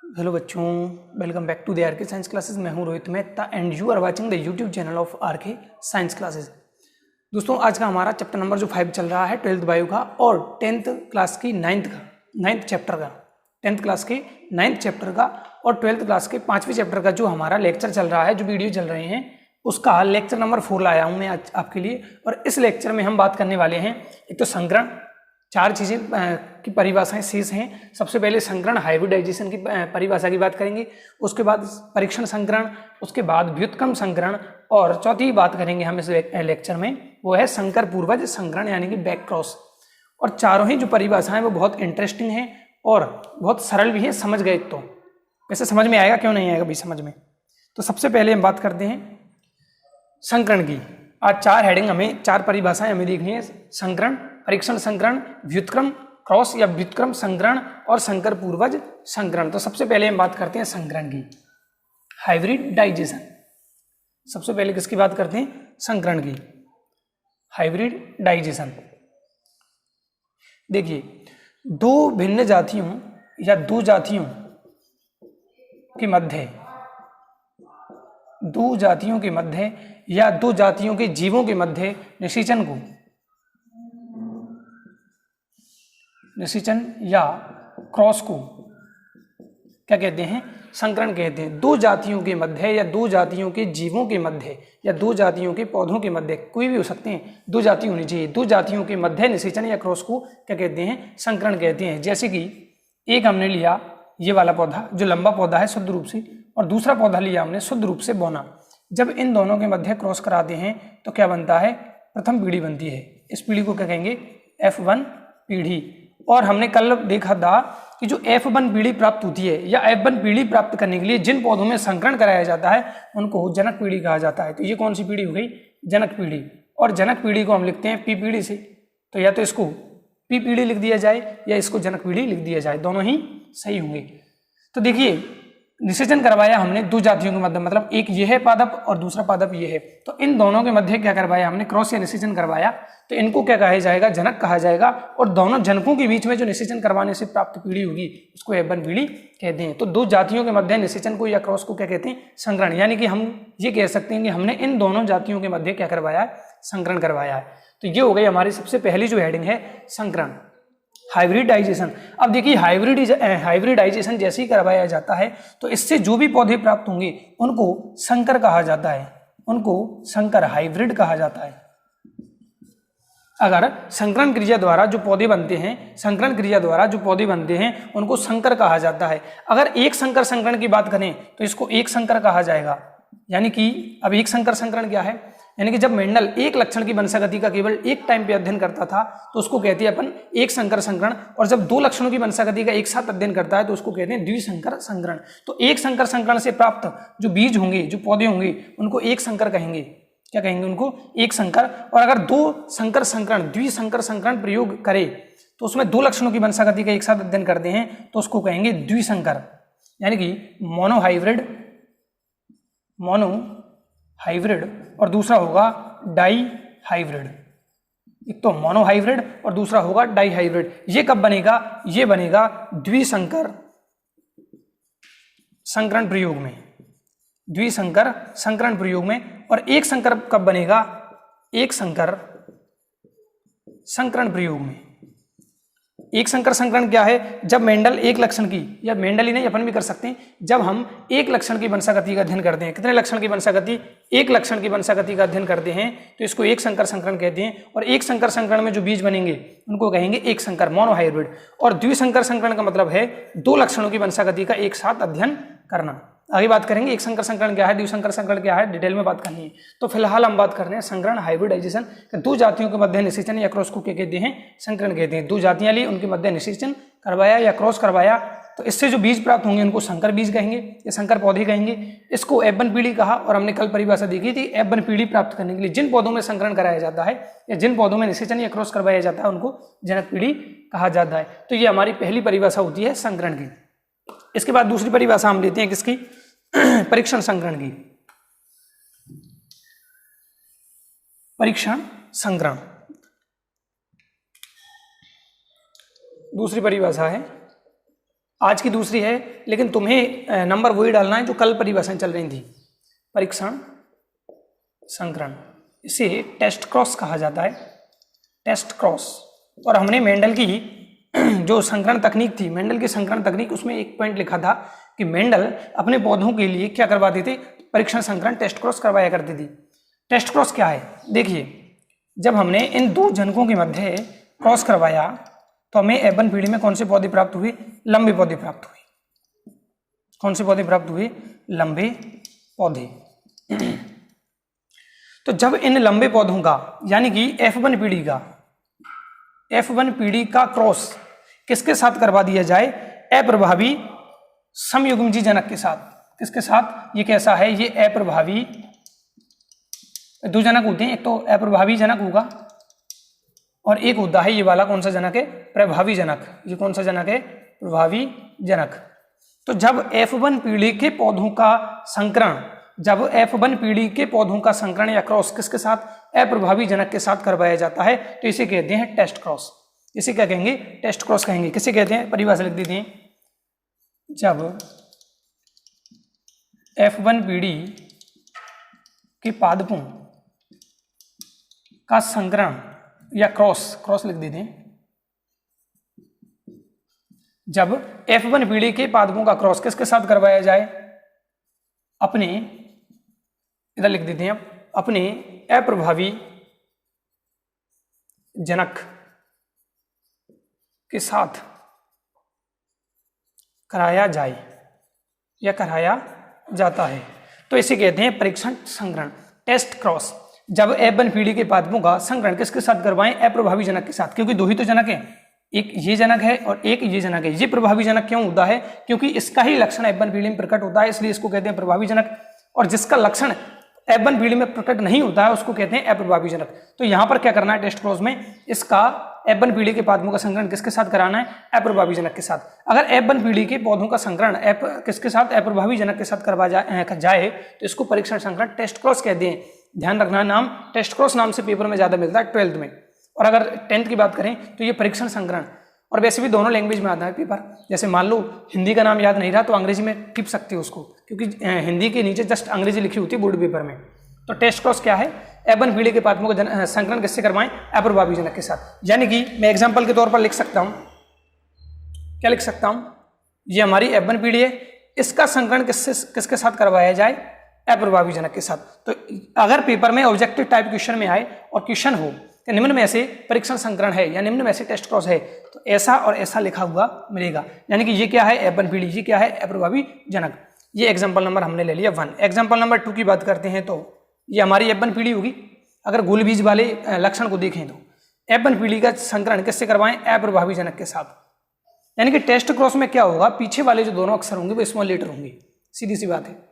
Hello बच्चों, welcome back to the R K science classes. मैं हूं Rohit Mehta and you are watching the YouTube channel of R K science classes. दोस्तों, आज का हमारा चैप्टर नंबर जो 5 चल रहा है 12th बायो का और 10th क्लास की 9th चैप्टर का, 10th क्लास के 9th चैप्टर का और 12th क्लास के 5वें चैप्टर का जो हमारा लेक्चर चल रहा है, जो वीडियो चल रहे हैं, उसका लेक्चर नंबर 4 लाया हूँ मैं आज आपके लिए। और इस लेक्चर में हम बात करने वाले हैं, एक तो संकरण, 4 चीज़ें की परिभाषाएं शेष हैं। सबसे पहले संकरण हाइब्रिडाइजेशन की परिभाषा की बात करेंगे, उसके बाद परीक्षण संकरण, उसके बाद व्युत्क्रम संकरण और चौथी बात करेंगे हम इस लेक्चर में, वो है संकर पूर्वज संकरण यानी कि बैक क्रॉस। और चारों ही जो परिभाषाएं वो बहुत इंटरेस्टिंग हैं और बहुत सरल भी है, समझ गए तो। वैसे समझ में आएगा, क्यों नहीं आएगा भाई समझ में। तो सबसे पहले हम बात करते हैं संकरण की। आज 4 हेडिंग हमें, 4 परिभाषाएं हमें देखनी है। संकरण, परीक्षण संकरण, व्युत्क्रम क्रॉस या व्युत्क्रम संकरण और संकर पूर्वज संकरण। तो सबसे पहले हम बात करते हैं संकरण की, हाइब्रिडाइजेशन। सबसे पहले किसकी बात करते हैं? संकरण की, हाइब्रिडाइजेशन। देखिए, दो भिन्न जातियों या दो जातियों के मध्य, दो जातियों के मध्य या दो जातियों के जीवों के मध्य निषेचन को, निषेचन या क्रॉस को क्या कहते हैं? संकरण कहते हैं। दो जातियों के मध्य या दो जातियों के जीवों के मध्य या दो जातियों के पौधों के मध्य, कोई भी हो सकते हैं, दो जाति होनी चाहिए। दो जातियों के मध्य निषेचन या क्रॉस को क्या कहते हैं? संकरण कहते हैं। जैसे कि एक हमने लिया ये वाला पौधा जो लंबा पौधा है शुद्ध रूप से, और दूसरा पौधा लिया हमने शुद्ध रूप से बौना। जब इन दोनों के मध्य क्रॉस कराते हैं तो क्या बनता है? प्रथम पीढ़ी बनती है। इस पीढ़ी को क्या कहेंगे? F1 पीढ़ी। और हमने कल देखा था कि जो F1 पीढ़ी प्राप्त होती है या F1 पीढ़ी प्राप्त करने के लिए जिन पौधों में संकरण कराया जाता है उनको जनक पीढ़ी कहा जाता है। तो ये कौन सी पीढ़ी हो गई? जनक पीढ़ी। और जनक पीढ़ी को हम लिखते हैं P पीढ़ी से। तो या तो इसको P पीढ़ी लिख दिया जाए या इसको जनक पीढ़ी लिख दिया जाए, दोनों ही सही होंगे। तो देखिए, निषेचन करवाया हमने दो जातियों के मध्य, मतलब एक ये है पादप और दूसरा पादप ये है, तो इन दोनों के मध्य क्या करवाया हमने? क्रॉस या निषेचन करवाया। तो इनको क्या कहा जाएगा? जनक कहा जाएगा। और दोनों जनकों के बीच में जो निषेचन करवाने से प्राप्त पीढ़ी होगी उसको F1 पीढ़ी कहते हैं। तो दो जातियों के मध्य निषेचन को या क्रॉस को क्या कहते हैं? संकरण। यानी कि हम ये कह सकते हैं कि हमने इन दोनों जातियों के मध्य क्या करवाया है? संकरण करवाया है। तो ये हो गई हमारी सबसे पहली जो हेडिंग है, संकरण, हाइब्रिडाइजेशन। अब देखिए, हाइब्रिडाइजेशन जैसे ही करवाया जाता है तो इससे जो भी पौधे प्राप्त होंगे उनको संकर कहा जाता है, उनको संकर, हाइब्रिड कहा जाता है। अगर संकरण क्रिया द्वारा जो पौधे बनते हैं, संकरण क्रिया द्वारा जो पौधे बनते हैं उनको संकर कहा जाता है। अगर एक संकर संकरण की बात करें तो इसको एक संकर कहा जाएगा। यानी कि अब एक संकर संकरण क्या है? यानी कि जब मेंडल एक लक्षण की वंशागति का केवल एक टाइम पे अध्ययन करता था तो उसको कहते हैं अपन एक संकर संकरण, और जब दो लक्षणों की वंशागति का एक साथ अध्ययन करता है तो उसको कहते हैं द्विसंकर संकरण। तो एक संकर संकरण से प्राप्त जो बीज होंगे, जो पौधे होंगे, उनको एक संकर कहेंगे। क्या कहेंगे? उनको एक संकर। और अगर दो संकर संकरण, द्विसंकर संकरण प्रयोग करे तो उसमें दो लक्षणों की वंशागति का एक साथ अध्ययन करते हैं तो उसको कहेंगे द्विसंकर। यानी कि मोनोहाइब्रिड, मोनोहाइब्रिड और दूसरा होगा डाई हाइब्रिड। एक तो मोनोहाइब्रिड और दूसरा होगा डाई हाइब्रिड। ये कब बनेगा? ये बनेगा द्विसंकर संकरण प्रयोग में, द्विसंकर संकरण प्रयोग में। और एक संकर कब बनेगा? एक संकर संकरण प्रयोग में। एक संकर संकरण क्या है? जब मेंडल एक लक्षण की, या मेंडल ही नहीं अपन भी कर सकते हैं, जब हम एक लक्षण की वंशागति का अध्ययन करते हैं। कितने लक्षण की वंशागति? एक लक्षण की वंशागति का अध्ययन करते हैं तो इसको एक संकर संकरण कहते हैं। और एक संकर संकरण में जो बीज बनेंगे उनको कहेंगे एक संकर, मोनोहाइब्रिड। और द्विसंकर संकरण का मतलब है दो लक्षणों की वंशागति का एक साथ अध्ययन करना। आगे बात करेंगे एक संकर संकरण क्या है, द्विसंकर संकरण क्या है, डिटेल में बात करनी है। तो फिलहाल हम बात कर रहे हैं संकरण, हाइब्रिडाइजेशन। दो जातियों के मध्य निषेचन या क्रॉस को क्या कहते हैं? संकरण कहते हैं। दो जातियां ली, उनके मध्य निषेचन करवाया या क्रॉस करवाया तो इससे जो बीज प्राप्त होंगे उनको संकर बीज कहेंगे या संकर पौधे कहेंगे। इसको F1 पीढ़ी कहा। और हमने कल परिभाषा देखी थी, F1 पीढ़ी प्राप्त करने के लिए जिन पौधों में संकरण कराया जाता है या जिन पौधों में निषेचन या क्रॉस करवाया जाता है उनको जनक पीढ़ी कहा जाता है। तो ये हमारी पहली परिभाषा होती है संकरण की। इसके बाद दूसरी परिभाषा हम लेते हैं किसकी? परीक्षण संकरण की। परीक्षण संकरण दूसरी परिभाषा है आज की दूसरी है, लेकिन तुम्हें नंबर वही डालना है जो कल परिभाषाएं चल रही थी। परीक्षण संकरण, इसे टेस्ट क्रॉस कहा जाता है, टेस्ट क्रॉस। और हमने मेंडल की जो संकरण तकनीक थी, मेंडल की संकरण तकनीक, उसमें एक पॉइंट लिखा था कि मेंडल अपने पौधों के लिए क्या करवाते थे, परीक्षण संकरण टेस्ट क्रॉस करवाया करती थी। टेस्ट क्रॉस क्या है, देखिए जब हमने इन दो जनकों के मध्य क्रॉस करवाया तो हमें F1 पीढ़ी में कौन से पौधे प्राप्त हुए, लंबे पौधे प्राप्त हुए। कौन से पौधे प्राप्त हुए, लंबे पौधे। तो जब इन लंबे पौधों का यानी कि F1 पीढ़ी का क्रॉस किसके साथ करवा दिया जाए, अप्रभावी समयुग्मजी जनक के साथ। किसके साथ, ये कैसा है, ये अप्रभावी, दो जनक होते हैं, एक तो अप्रभावी जनक होगा और एक होता है ये वाला कौन सा जनक है, प्रभावी जनक। ये कौन सा जनक है, प्रभावी जनक। तो जब F1 पीढ़ी के पौधों का संकरण, जब F1 पीढ़ी के पौधों का संकरण या क्रॉस किसके साथ, अप्रभावी जनक के साथ करवाया जाता है तो इसे कहते हैं टेस्ट क्रॉस। इसे क्या कहेंगे, टेस्ट क्रॉस कहेंगे। किसे कहते हैं, परिभाषा लिख देते हैं, जब F1 पीढ़ी के पादपों का संकरण या क्रॉस लिख देते हैं, जब F1 पीढ़ी के पादपों का क्रॉस किसके साथ करवाया जाए, अपने, इधर लिख देते हैं, अपने अप्रभावी जनक के साथ कराया जाए या कराया जाता है तो इसे कहते हैं परीक्षण संकरण, टेस्ट क्रॉस। जब F1 पीढ़ी के पादपों का संकरण किसके साथ करवाएं, अप्रभावी जनक के साथ, क्योंकि दो ही तो जनक है, एक ये जनक है और एक ये जनक है। ये प्रभावी जनक क्यों होता है, क्योंकि इसका ही लक्षण F1 पीढ़ी में प्रकट होता है, इसलिए इसको कहते हैं प्रभावी जनक। और जिसका लक्षण F1 पीढ़ी में प्रकट नहीं होता है उसको कहते हैं अप्रभावी जनक। तो यहाँ पर क्या करना है, टेस्ट क्रॉस में इसका F1 पीढ़ी के पादपों का संकरण किसके साथ कराना है, अप्रभावी जनक के साथ। अगर F1 पीढ़ी के पौधों का संकरण किसके साथ, अप्रभावी जनक के साथ करवा जाए तो इसको परीक्षण संकरण टेस्ट क्रॉस कहते हैं। ध्यान रखना, नाम टेस्ट क्रॉस नाम से पेपर में ज्यादा मिलता है 12th में, और अगर 10th की बात करें तो ये परीक्षण संकरण। और वैसे भी दोनों लैंग्वेज में आता है पेपर, जैसे मान लो हिंदी का नाम याद नहीं रहा तो अंग्रेजी में टिप सकते हो उसको, क्योंकि हिंदी के नीचे जस्ट अंग्रेजी लिखी होती है बोर्ड पेपर में। तो टेस्ट क्रॉस क्या है, F1 पीढ़ी के पादपों का संकरण किससे करवाएं, अप्रभावी जनक के साथ। यानी कि मैं एग्जाम्पल के तौर पर लिख सकता हूं, क्या लिख सकता हूं, ये हमारी F1 पीढ़ी है, इसका संकरण किसके साथ करवाया जाए, अप्रभावी जनक के साथ। तो अगर पेपर में ऑब्जेक्टिव टाइप क्वेश्चन में आए और क्वेश्चन हो कि निम्न में से परीक्षण संकरण है या निम्न में से टेस्ट क्रॉस है, तो ऐसा और ऐसा लिखा हुआ मिलेगा। यानी कि ये क्या है, F1 पीढ़ी, ये क्या है, अप्रभावी जनक। ये एग्जाम्पल नंबर हमने ले लिया 1। एग्जाम्पल नंबर 2 की बात करते हैं तो ये हमारी F1 पीढ़ी होगी। अगर गोल बीज वाले लक्षण को देखें तो F1 पीढ़ी का संकरण किससे करवाएं, अप्रभावी जनक के साथ। यानी कि टेस्ट क्रॉस में क्या होगा, पीछे वाले जो दोनों अक्षर होंगे वो स्मॉल लेटर होंगे, सीधी सी बात है।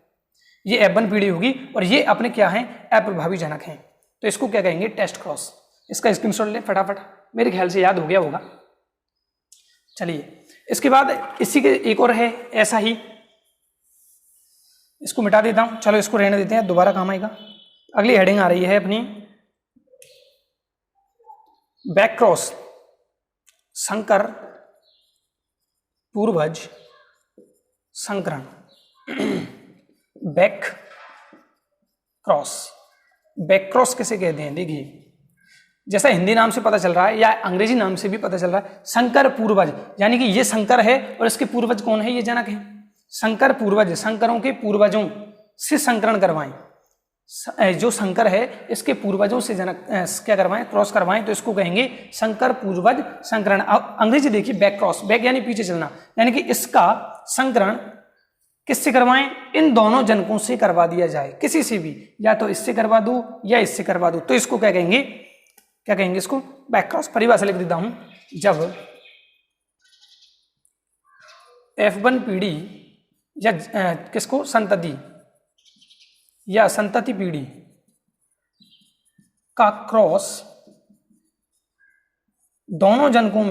ये F1 पीढ़ी होगी और ये अपने क्या हैं, अप्रभावी जनक हैं, तो इसको क्या कहेंगे, टेस्ट क्रॉस। इसका स्क्रीनशॉट ले फटाफट, मेरे ख्याल से याद हो गया होगा। चलिए इसके बाद इसी के एक और है ऐसा ही, इसको मिटा देता हूं, चलो इसको रहने देते हैं, दोबारा काम आएगा। अगली हेडिंग आ रही है अपनी बैक क्रॉस, संकर पूर्वज संकरण। बैक क्रॉस किसे कहते हैं, देखिए जैसा हिंदी नाम से पता चल रहा है या अंग्रेजी नाम से भी पता चल रहा है, संकर पूर्वज, यानी कि ये संकर है और इसके पूर्वज कौन है, ये जनक है। संकर पूर्वज, संकरों के पूर्वजों से संकरण करवाएं, जो संकर है इसके पूर्वजों से जनक क्या करवाएं, क्रॉस करवाएं, तो इसको कहेंगे संकर पूर्वज संकरण। अंग्रेजी देखिए बैक क्रॉस, बैक यानी पीछे चलना, यानी कि इसका संकरण किससे करवाएं, इन दोनों जनकों se करवा दिया जाए, किसी से भी, या तो इससे करवा दो या इससे करवा दो, तो इसको क्या कहेंगे, इसको बैक क्रॉस। परिभाषा लिख देता हूं, जब F1 पीढ़ी या किसको, संतति या संतति पीढ़ी का क्रॉस दोनों जनकों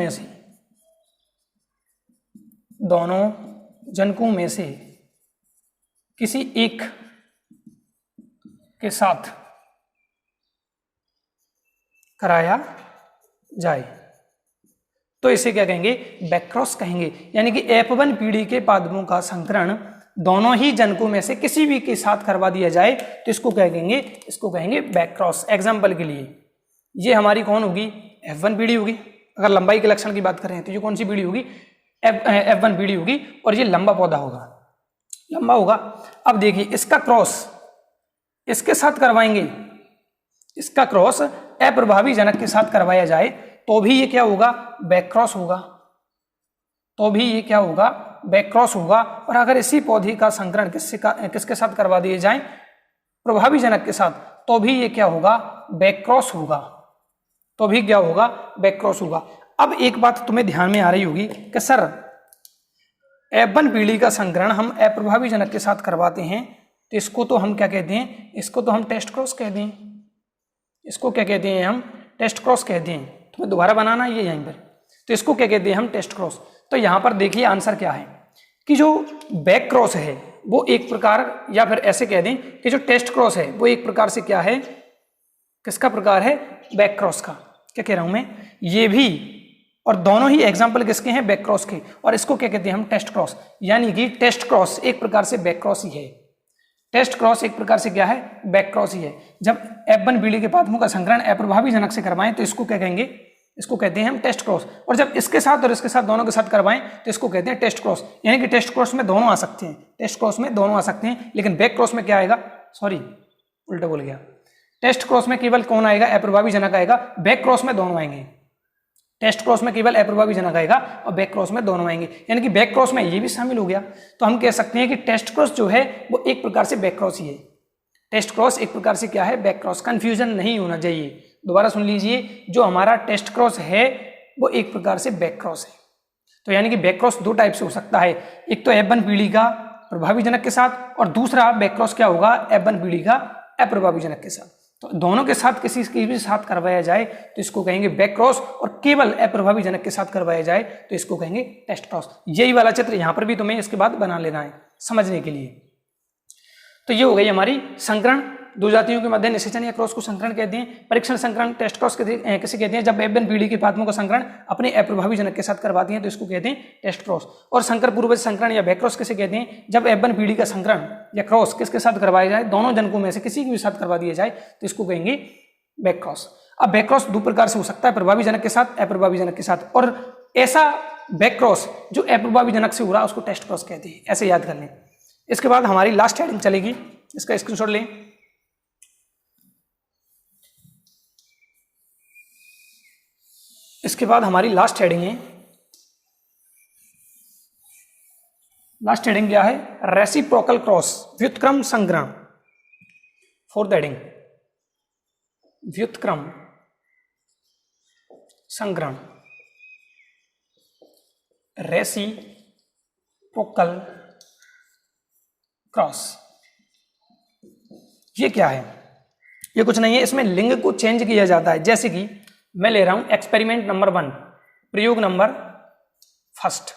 में से किसी एक के साथ कराया जाए, तो इसे क्या कहेंगे, बैक्रॉस कहेंगे। यानी कि F1 पीढ़ी के पादपों का संकरण दोनों ही जनकों में से किसी भी के साथ करवा दिया जाए तो इसको क्या कहेंगे, इसको कहेंगे बैक्रॉस। एग्जाम्पल के लिए ये हमारी कौन होगी, F1 पीढ़ी होगी। अगर लंबाई के लक्षण की बात करें तो ये कौन सी पीढ़ी होगी, F1 पीढ़ी होगी, और ये लंबा पौधा होगा, लंबा होगा। अब देखिए इसका क्रॉस इसके साथ करवाएंगे, इसका क्रॉस अप्रभावी जनक के साथ करवाया जाए तो भी ये क्या होगा, बैक्रॉस होगा, तो भी ये क्या होगा, बैक्रॉस होगा। और अगर इसी पौधे का संकरण किसके साथ करवा दिए जाए, प्रभावी जनक के साथ, तो भी ये क्या होगा, बैक्रॉस होगा, तो भी क्या होगा, बैक्रॉस होगा। अब एक बात तुम्हें ध्यान में आ रही होगी कि सर F1 पीढ़ी का संकरण हम अप्रभावी जनक के साथ करवाते हैं तो इसको तो हम क्या कहते हैं, इसको तो हम टेस्ट क्रॉस कहते हैं, इसको क्या कहते हैं, हम टेस्ट क्रॉस कहते हैं। तुम्हें दोबारा बनाना ये यहीं पर, तो इसको क्या कहते हैं हम, टेस्ट क्रॉस। तो यहाँ पर देखिए आंसर क्या है कि जो बैक क्रॉस है वो एक प्रकार, या फिर ऐसे कह दें कि जो टेस्ट क्रॉस है वो एक प्रकार से क्या है, किसका प्रकार है, बैक क्रॉस का। क्या कह रहा हूं मैं, ये भी, और दोनों ही एग्जाम्पल किसके हैं, बैक क्रॉस के। और इसको क्या कहते हैं हम, टेस्ट क्रॉस। यानी कि टेस्ट क्रॉस एक प्रकार से बैक क्रॉस ही है, टेस्ट क्रॉस एक प्रकार से क्या है, बैक क्रॉस ही है। जब F1 पीढ़ी के पादपों का संकरण अप्रभावी जनक से करवाएं तो इसको क्या कहेंगे, इसको कहते हैं हम टेस्ट क्रॉस। और जब इसके साथ और इसके साथ दोनों के साथ करवाएं तो इसको कहते हैं टेस्ट क्रॉस। यानी कि टेस्ट क्रॉस में दोनों आ सकते हैं, टेस्ट क्रॉस में दोनों आ सकते हैं, लेकिन बैक क्रॉस में क्या आएगा, सॉरी उल्टा बोल गया, टेस्ट क्रॉस में केवल कौन आएगा, अप्रभावी जनक आएगा, बैक क्रॉस में दोनों आएंगे। टेस्ट क्रॉस में केवल अप्रभावी जनक आएगा और बैक क्रॉस में दोनों आएंगे, यानी कि बैक क्रॉस में ये भी शामिल हो गया। तो हम कह सकते हैं कि टेस्ट क्रॉस जो है वो एक प्रकार से बैक क्रॉस ही है, टेस्ट क्रॉस एक प्रकार से क्या है, बैक क्रॉस। कंफ्यूजन नहीं होना चाहिए, दोबारा सुन लीजिए, जो हमारा टेस्ट क्रॉस है वो एक प्रकार से बैक क्रॉस है। तो यानी कि बैक क्रॉस दो टाइप से हो सकता है, एक तो F1 पीढ़ी का प्रभावी जनक के साथ, और दूसरा बैक क्रॉस क्या होगा, F1 पीढ़ी का अप्रभावी जनक के साथ। तो दोनों के साथ किसी के भी साथ करवाया जाए तो इसको कहेंगे बैक क्रॉस, और केवल अप्रभावी जनक के साथ करवाया जाए तो इसको कहेंगे टेस्ट क्रॉस। यही वाला चित्र यहाँ पर भी तुम्हें इसके बाद बना लेना है समझने के लिए। तो ये हो गई हमारी संकरण, दो जातियों के मध्य निषेचन या क्रॉस को संकरण कहते हैं। परीक्षण संकरण टेस्ट क्रॉस किसे कहते हैं, जब F1 पीढ़ी के पादपों का संकरण अपने अप्रभावी जनक के साथ करवाती हैं तो इसको कहते हैं टेस्ट क्रॉस। और संकर पूर्वज संकरण या बैक क्रॉस किसे कहते हैं, जब F1 पीढ़ी का संकरण या क्रॉस किसके साथ करवाया जाए, दोनों जनकों में से किसी के भी साथ करवा दिया जाए तो इसको कहेंगे बैक क्रॉस। अब बैक क्रॉस दो प्रकार से हो सकता है, प्रभावी जनक के साथ, अप्रभावी जनक के साथ। और ऐसा बैक क्रॉस जो अप्रभावी जनक से हो रहा है उसको टेस्ट क्रॉस कहते हैं, ऐसे याद कर लें। इसके बाद हमारी लास्ट हेडिंग चलेगी, इसका स्क्रीनशॉट लें। इसके बाद हमारी लास्ट हेडिंग है, लास्ट हेडिंग क्या है, रेसिप्रोकल क्रॉस, व्युत्क्रम संकरण। फोर्थ हेडिंग व्युत्क्रम संकरण, रेसिप्रोकल क्रॉस। ये क्या है, ये कुछ नहीं है, इसमें लिंग को चेंज किया जाता है। जैसे कि मैं ले रहा हूं एक्सपेरिमेंट नंबर 1, प्रयोग नंबर फर्स्ट।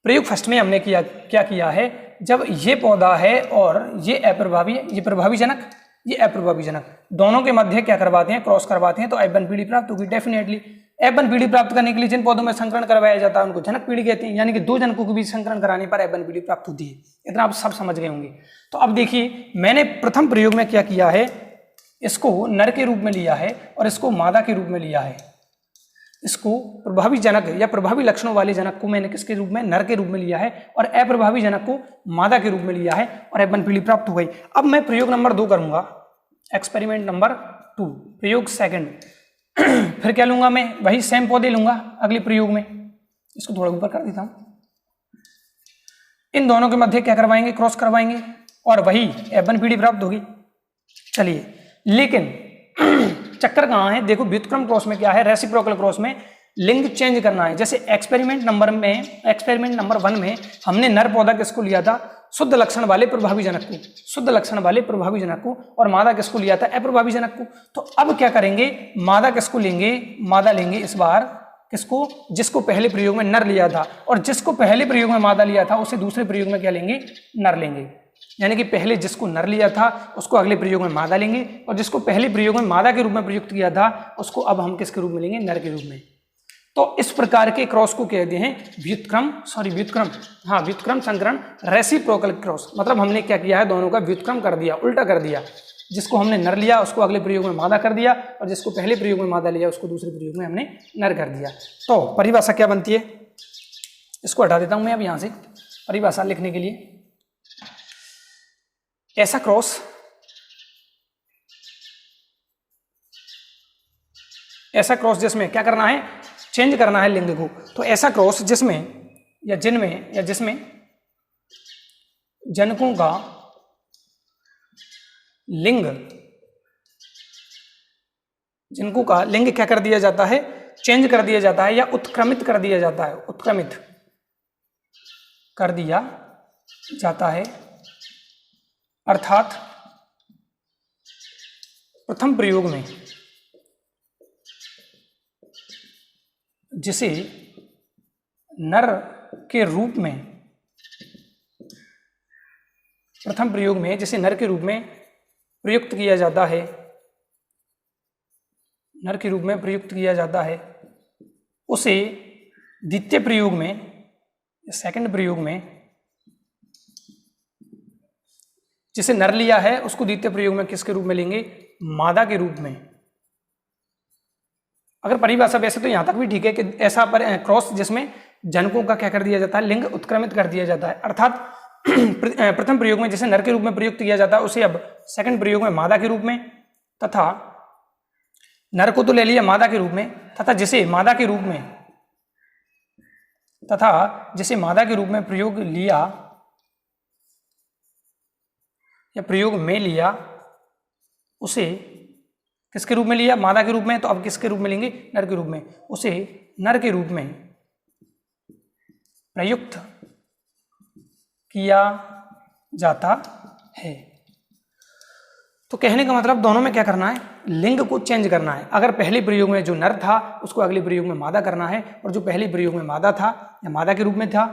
प्रयोग फर्स्ट में हमने क्या किया है, जब ये पौधा है और ये अप्रभावी, ये प्रभावी जनक, ये अप्रभावी जनक, दोनों के मध्य क्या करवाते हैं, क्रॉस करवाते हैं, तो F1 पीढ़ी प्राप्त होगी डेफिनेटली। F1 पीढ़ी प्राप्त करने के लिए जिन पौधों में संकरण करवाया जाता है उनको जनक पीढ़ी कहते हैं, यानी कि दो जनकों के बीच संकरण कराने पर F1 पीढ़ी प्राप्त होती है। इतना आप सब समझ गए होंगे। तो अब देखिए मैंने प्रथम प्रयोग में क्या किया है, इसको नर के रूप में लिया है और इसको मादा के रूप में लिया है। इसको प्रभावी जनक या प्रभावी लक्षणों वाले जनक को मैंने किसके रूप में, नर के रूप में लिया है, और अप्रभावी जनक को मादा के रूप में लिया है, और F1 पीढ़ी प्राप्त हो गई। अब मैं प्रयोग नंबर 2 करूंगा, एक्सपेरिमेंट नंबर 2, प्रयोग सेकंड। फिर क्या लूंगा मैं, वही सेम पौधे लूंगा अगले प्रयोग में। इसको थोड़ा ऊपर कर देता हूं। इन दोनों के मध्य क्या करवाएंगे, क्रॉस करवाएंगे, और वही F1 पीढ़ी प्राप्त होगी। चलिए, लेकिन चक्कर कहाँ है, देखो व्युत्क्रम क्रॉस में क्या है, रेसिप्रोकल क्रॉस में लिंग चेंज करना है। जैसे एक्सपेरिमेंट नंबर 1 में हमने नर पौधा किसको लिया था, शुद्ध लक्षण वाले प्रभावी जनक को, शुद्ध लक्षण वाले प्रभावी जनक को, और मादा किसको लिया था, अप्रभावी जनक को। तो अब क्या करेंगे, मादा किसको लेंगे, मादा लेंगे इस बार किसको, जिसको पहले प्रयोग में नर लिया था, और जिसको पहले प्रयोग में मादा लिया था उसे दूसरे प्रयोग में क्या लेंगे, नर लेंगे। यानी कि पहले जिसको नर लिया था उसको अगले प्रयोग में मादा लेंगे, और जिसको पहले प्रयोग में मादा के रूप में प्रयुक्त किया था उसको अब हम किसके रूप में लेंगे, नर के रूप में। तो इस प्रकार के क्रॉस को कहते हैं व्युत्क्रम संकरण रेसिप्रोकल क्रॉस। मतलब हमने क्या किया है, दोनों का व्युत्क्रम कर दिया, उल्टा कर दिया। जिसको हमने नर लिया उसको अगले प्रयोग में मादा कर दिया, और जिसको पहले प्रयोग में मादा लिया उसको दूसरे प्रयोग में हमने नर कर दिया। तो परिभाषा क्या बनती है, इसको हटा देता हूं मैं अब यहां से परिभाषा लिखने के लिए। ऐसा क्रॉस जिसमें क्या करना है, चेंज करना है लिंग को। तो ऐसा क्रॉस जिसमें या जिसमें जनकों का लिंग क्या कर दिया जाता है, चेंज कर दिया जाता है या उत्क्रमित कर दिया जाता है, अर्थात प्रथम प्रयोग में जिसे नर के रूप में प्रयुक्त किया जाता है, उसे द्वितीय प्रयोग में, सेकंड प्रयोग में जिसे नर लिया है उसको द्वितीय प्रयोग में किसके रूप में लेंगे, मादा के रूप में। अगर परिभाषा वैसे तो यहां तक भी ठीक है कि ऐसा क्रॉस जिसमें जनकों का क्या कर दिया जाता है, लिंग उत्क्रमित कर दिया जाता है, अर्थात प्रथम प्रयोग में जिसे नर के रूप में प्रयुक्त किया जाता है उसे अब सेकंड प्रयोग में मादा के रूप में, तथा नर को तो ले लिया मादा के रूप में, तथा जिसे मादा के रूप में प्रयोग लिया या प्रयोग में लिया उसे किसके रूप में लिया, मादा के रूप में। तो अब किसके रूप में लेंगे, नर के रूप में। उसे नर के रूप में प्रयुक्त किया जाता है। तो कहने का मतलब दोनों में क्या करना है, लिंग को चेंज करना है। अगर पहले प्रयोग में जो नर था उसको अगले प्रयोग में मादा करना है, और जो पहले प्रयोग में मादा था या मादा के रूप में था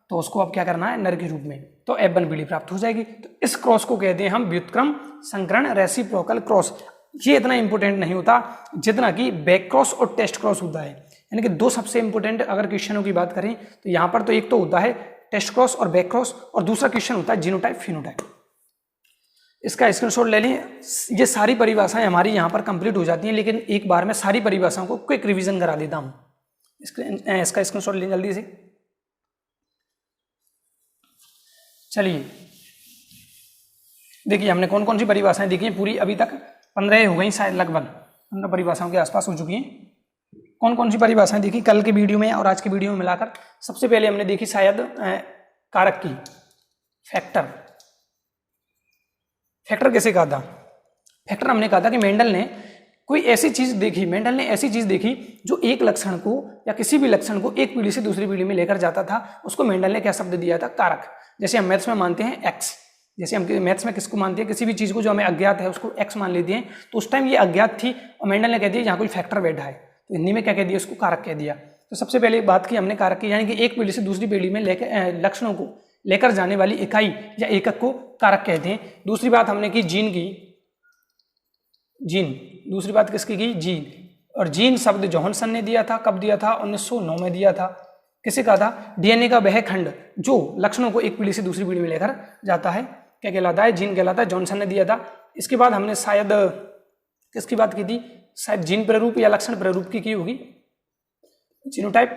तो उसको अब क्या करना है, नर के रूप में। तो F1BD प्राप्त हो जाएगी। तो इस क्रॉस को कहते हैं हम व्युत्क्रम संकरण रेसिप्रोकल क्रॉस। ये इतना इंपॉर्टेंट नहीं होता जितना कि बैक क्रॉस और टेस्ट क्रॉस होता है। यानी कि दो सबसे इंपॉर्टेंट अगर क्वेश्चनों की बात करें तो यहाँ पर तो एक तो होता है टेस्ट क्रॉस और बैक क्रॉस, और दूसरा क्वेश्चन होता है जीनोटाइप फिनोटाइप। इसका स्क्रीनशॉट ले लें। ये सारी परिभाषाएं हमारी यहाँ पर कंप्लीट हो जाती हैं, लेकिन एक बार में सारी परिभाषाओं को क्विक रिवीजन करा देता हूँ। इसका स्क्रीनशॉट लें जल्दी से। चलिए देखिए हमने कौन कौन सी परिभाषाएं देखी हैं पूरी, अभी तक 15 हो गई शायद, लगभग 15 परिभाषाओं के आसपास हो चुकी हैं। कौन कौन सी परिभाषाएं देखी कल के वीडियो में और आज के वीडियो में मिलाकर। सबसे पहले हमने देखी शायद कारक की, फैक्टर कैसे कहा था। फैक्टर हमने कहा था कि मेंडल ने ऐसी चीज देखी जो एक लक्षण को या किसी भी लक्षण को एक पीढ़ी से दूसरी पीढ़ी में लेकर जाता था, उसको मेंडल ने क्या शब्द दिया था, कारक। जैसे हम मैथ्स में मानते हैं एक्स, जैसे हम मैथ्स में किसको मानते हैं, किसी भी चीज को जो हमें अज्ञात है उसको एक्स मान लेते हैं, तो उस टाइम ये अज्ञात थी और मेंडल ने कह दिया यहाँ कोई फैक्टर बैठा है, तो हिंदी में क्या कह दिया, उसको कारक कह दिया। तो सबसे पहले बात की हमने कारक की, यानी कि एक पीढ़ी से दूसरी पीढ़ी में लेकर लक्षणों को लेकर जाने वाली इकाई या एकक को कारक कहते हैं। दूसरी बात हमने की जीन की, दूसरी बात किसकी की, जीन। और जीन शब्द जॉनसन ने दिया था, कब दिया था, 1909 में दिया था। किसे कहा था, डीएनए का वह खंड जो लक्षणों को एक पीढ़ी से दूसरी पीढ़ी में लेकर जाता है क्या कहलाता है, जीन कहलाता है, जॉनसन ने दिया था। इसके बाद हमने शायद किसकी बात की थी, शायद जीन प्रारूप या लक्षण प्रारूप की होगी, जीनोटाइप,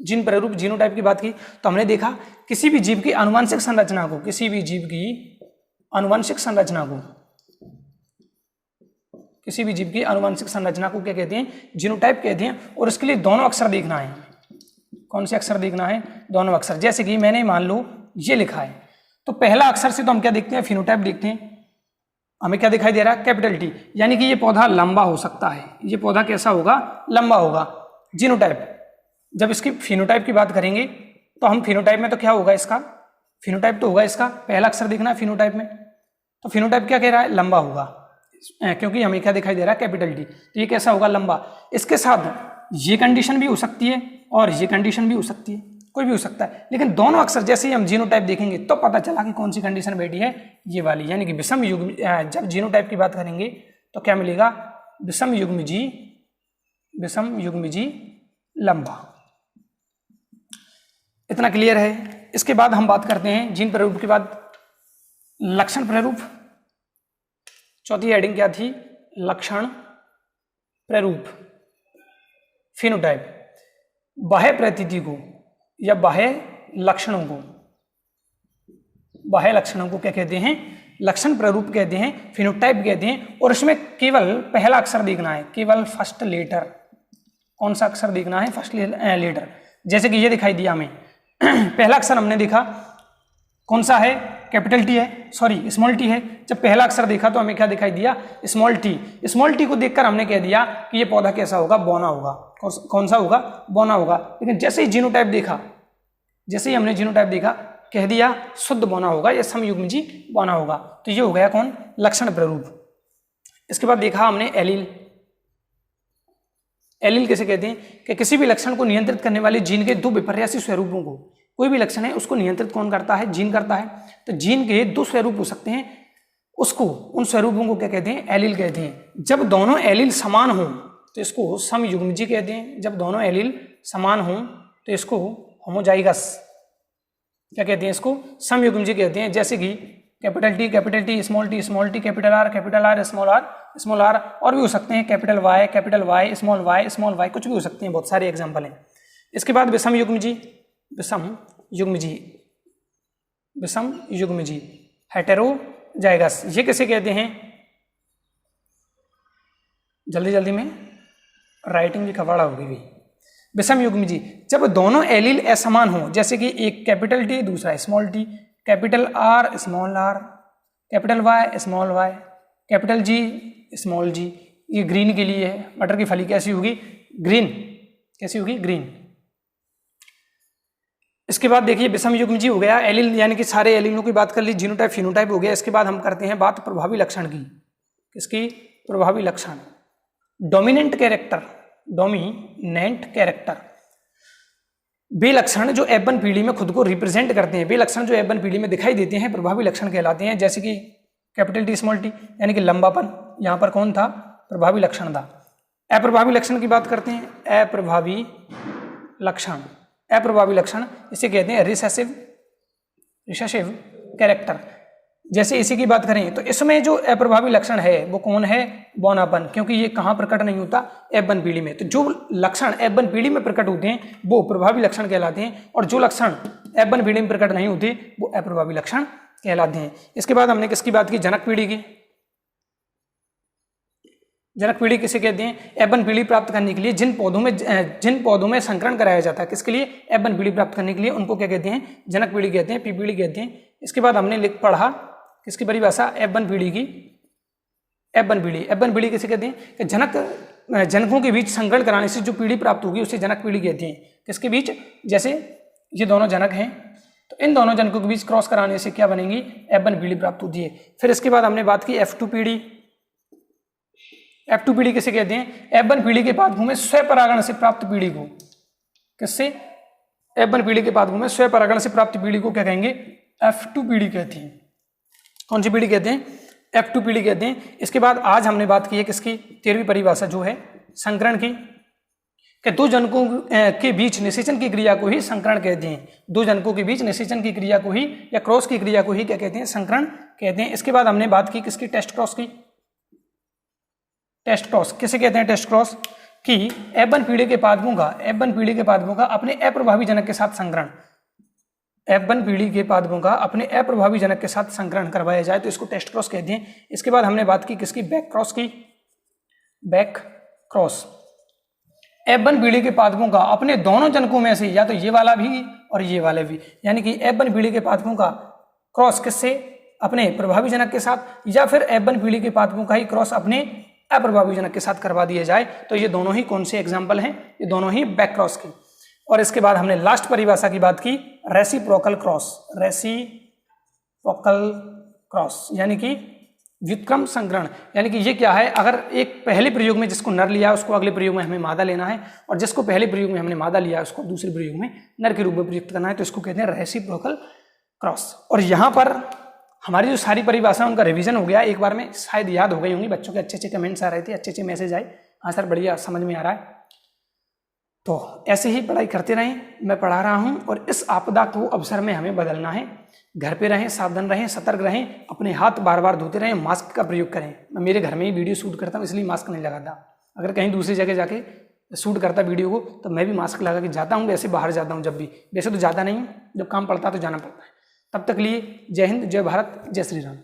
जीन प्रारूप जीनोटाइप की बात की। तो हमने देखा किसी भी जीव की आनुवंशिक संरचना को, किसी भी जीव की आनुवंशिक संरचना को क्या कहते हैं, जीनोटाइप कहते हैं। और इसके लिए दोनों अक्षर देखना है। कौन से अक्षर देखना है, दोनों अक्षर। जैसे कि मैंने मान लो ये लिखा है, तो पहला अक्षर से तो हम क्या देखते हैं, फिनोटाइप देखते हैं। हमें क्या दिखाई दे रहा है, कैपिटल टी, यानी कि ये पौधा लंबा हो सकता है, ये पौधा कैसा होगा, लंबा होगा। जीनोटाइप, जब इसकी फिनोटाइप की बात करेंगे तो हम फिनोटाइप में तो क्या होगा, इसका फिनोटाइप तो होगा, इसका पहला अक्षर देखना है फिनोटाइप में। तो फिनोटाइप क्या कह रहा है, लंबा होगा, क्योंकि हमें क्या दिखाई दे रहा है, कैपिटल टी। तो ये कैसा होगा, लंबा। इसके साथ ये कंडीशन भी हो सकती है और ये कंडीशन भी हो सकती है, कोई भी हो सकता है। लेकिन दोनों अक्षर जैसे ही हम जीनोटाइप देखेंगे तो पता चला कि कौन सी कंडीशन बैठी है, ये वाली, यानी कि विषम युग्म। जब जीनोटाइप की बात करेंगे तो क्या मिलेगा, विषम युग्म जी लंबा। इतना क्लियर है। इसके बाद हम बात करते हैं जीन प्रारूप के बाद लक्षण प्रारूप। चौथी हेडिंग क्या थी? लक्षण प्रारूप, फिनोटाइप। बाह्य प्रतीति को या बाह्य लक्षणों को क्या कहते हैं? लक्षण प्रारूप कहते हैं, फिनोटाइप कहते हैं। और इसमें केवल पहला अक्षर देखना है, केवल फर्स्ट लेटर। कौन सा अक्षर देखना है? First letter. जैसे कि ये दिखाई दिया हमें पहला अक्षर हमने देखा कौन सा है? कैपिटल टी है, सॉरी स्मॉल टी है। जब पहला अक्षर देखा तो हमें क्या दिखाई दिया? Small T. स्मॉल टी को देखकर हमने कह दिया कि ये पौधा कैसा होगा? बौना होगा। कौन सा होगा? बौना होगा। लेकिन जैसे ही जीनोटाइप देखा, जैसे ही हमने जीनोटाइप देखा, कह दिया शुद्ध बौना होगा या समयुग्मजी बौना होगा। तो ये हो गया कौन? लक्षण प्रारूप। इसके बाद देखा हमने एलील। एलील किसे कहते हैं? कि किसी भी लक्षण को नियंत्रित करने वाले जीन के दो विपर्यासी स्वरूपों को, कोई भी लक्षण है उसको नियंत्रित कौन करता है? जीन करता है। तो जीन के दो स्वरूप हो सकते हैं, उसको, उन स्वरूपों को क्या कहते हैं? एलील कहते हैं। जब दोनों एलील समान हो तो इसको समयुग्मजी कहते हैं। जब दोनों एलील समान हो तो इसको होमोजाइगस क्या कहते हैं? इसको समयुग्मजी कहते हैं। जैसे कि capital T, small T, capital R, small R, और भी हो सकते हैं कैपिटल वाई, स्मॉल वाई, कुछ भी हो सकते हैं। बहुत सारे एग्जाम्पल हैं। इसके बाद विषम युग्मजी, हेटेरोजाइगस। ये किसे कहते हैं? जल्दी में राइटिंग भी खबड़ा होगी भी। विषम युग्मजी, जब दोनों एलील असमान हो, जैसे कि एक कैपिटल टी दूसरा small T, capital R small R, capital Y small Y, capital G small G. ये ग्रीन के लिए है। मटर की फली कैसी होगी? ग्रीन। कैसी होगी? ग्रीन। इसके बाद देखिए विषम युग्मजी हो गया, एलील यानी कि सारे एलीलों की बात कर ली, जीनोटाइप फिनोटाइप हो गया। इसके बाद हम करते हैं बात प्रभावी लक्षण की। किसकी? प्रभावी लक्षण। डोमिनेंट कैरेक्टर, वे लक्षण जो F1 पीढ़ी में खुद को रिप्रेजेंट करते हैं, वे लक्षण जो F1 पीढ़ी में दिखाई देते हैं प्रभावी लक्षण कहलाते हैं। जैसे कि कैपिटल टी स्मॉल टी यानी कि लंबापन, यहाँ पर कौन था? प्रभावी लक्षण था। अप्रभावी लक्षण की बात करते हैं। अप्रभावी लक्षण इसे कहते हैं रिसेसिव कैरेक्टर। जैसे इसी की बात करें तो इसमें जो अप्रभावी लक्षण है वो कौन है? बौनापन, क्योंकि ये कहाँ प्रकट नहीं होता? F1 पीढ़ी में। तो जो लक्षण F1 पीढ़ी में प्रकट होते हैं वो प्रभावी लक्षण कहलाते हैं, और जो लक्षण F1 पीढ़ी में प्रकट नहीं होते वो अप्रभावी लक्षण कहलाते हैं। इसके बाद हमने किसकी बात की? जनक पीढ़ी की। जनक पीढ़ी किसे कहते हैं? F1 पीढ़ी प्राप्त करने के लिए जिन पौधों में संकरण कराया जाता है, किसके लिए? F1 पीढ़ी प्राप्त करने के लिए, उनको क्या कहते हैं? जनक पीढ़ी कहते हैं, पी पीढ़ी कहते हैं। इसके बाद हमने पढ़ा किसकी परिभाषा? F1 पीढ़ी की। F1 पीढ़ी किसे कहते हैं? कि जनकों के बीच संकरण कराने से जो पीढ़ी प्राप्त होगी उसे जनक पीढ़ी कहते हैं। किसके बीच? जैसे ये दोनों जनक हैं तो इन दोनों जनकों के बीच क्रॉस कराने से क्या बनेगी? F1 पीढ़ी प्राप्त होती है। फिर इसके बाद हमने बात की F2 पीढ़ी। F2 पीढ़ी किसे कहते हैं? F1 पीढ़ी के पादपों में स्वपरागण से प्राप्त पीढ़ी को, किससे? F1 पीढ़ी के पादपों में स्वपरागण से प्राप्त पीढ़ी को क्या कहेंगे? F2 पीढ़ी कहते हैं। कौन सी पीढ़ी कहते हैं? F2 पीढ़ी कहते हैं। इसके बाद आज हमने बात की है किसकी? 13वीं परिभाषा जो है संकरण की, कि दो जनकों के बीच निषेचन की क्रिया को ही संकरण कहते हैं। दो जनकों के बीच निषेचन की क्रिया को ही या क्रॉस की क्रिया को ही क्या कहते हैं? संकरण कहते हैं। इसके बाद हमने बात की किसकी? टेस्ट क्रॉस की। टेस्ट क्रॉस किसे कहते हैं? टेस्ट क्रॉस कि F1 पीढ़ी के पादपों का अपने अप्रभावी जनक के साथ संकरण, F1 पीढ़ी के पादपों का अपने अप्रभावी जनक के साथ संकरण करवाया जाए तो इसको टेस्ट क्रॉस कहते हैं। इसके बाद हमने बात की किसकी? बैक क्रॉस की। बैक क्रॉस F1 पीढ़ी के पादपों का अपने दोनों जनकों में से या तो ये वाला भी और ये वाला भी, यानी कि F1 पीढ़ी के पादपों का क्रॉस किससे? अपने प्रभावी जनक के साथ, या फिर F1 पीढ़ी के पादपों का ही क्रॉस अपने अप्रभावी जनक के साथ करवा दिया जाए तो ये दोनों ही कौन से एग्जाम्पल हैं? ये दोनों ही बैक क्रॉस के। और इसके बाद हमने लास्ट परिभाषा की बात की रेसिप्रोकल क्रॉस यानी कि व्युत्क्रम संकरण। यानी कि ये क्या है? अगर एक पहले प्रयोग में जिसको नर लिया उसको अगले प्रयोग में हमें मादा लेना है, और जिसको पहले प्रयोग में हमने मादा लिया उसको दूसरे प्रयोग में नर के रूप में प्रयुक्त करना है, तो इसको कहते हैं रेसिप्रोकल क्रॉस। और यहाँ पर हमारी जो सारी परिभाषा उनका रिवीजन हो गया एक बार में, शायद याद हो गई होंगी। बच्चों के अच्छे अच्छे कमेंट्स आ रहे थे, अच्छे अच्छे मैसेज आए। हाँ सर बढ़िया, समझ में आ रहा है। तो ऐसे ही पढ़ाई करते रहें, मैं पढ़ा रहा हूँ और इस आपदा को अवसर में हमें बदलना है। घर पे रहें, सावधान रहें, सतर्क रहें, अपने हाथ बार बार धोते रहें, मास्क का प्रयोग करें। मैं मेरे घर में ही वीडियो शूट करता हूँ इसलिए मास्क नहीं लगाता। अगर कहीं दूसरी जगह जाके शूट करता वीडियो को तो मैं भी मास्क लगा के जाता हूँ, वैसे बाहर जाता हूँ जब भी, वैसे तो ज़्यादा नहीं, जब काम पड़ता है तो जाना पड़ता है। तब तक लिए जय हिंद, जय भारत, जय श्री राम।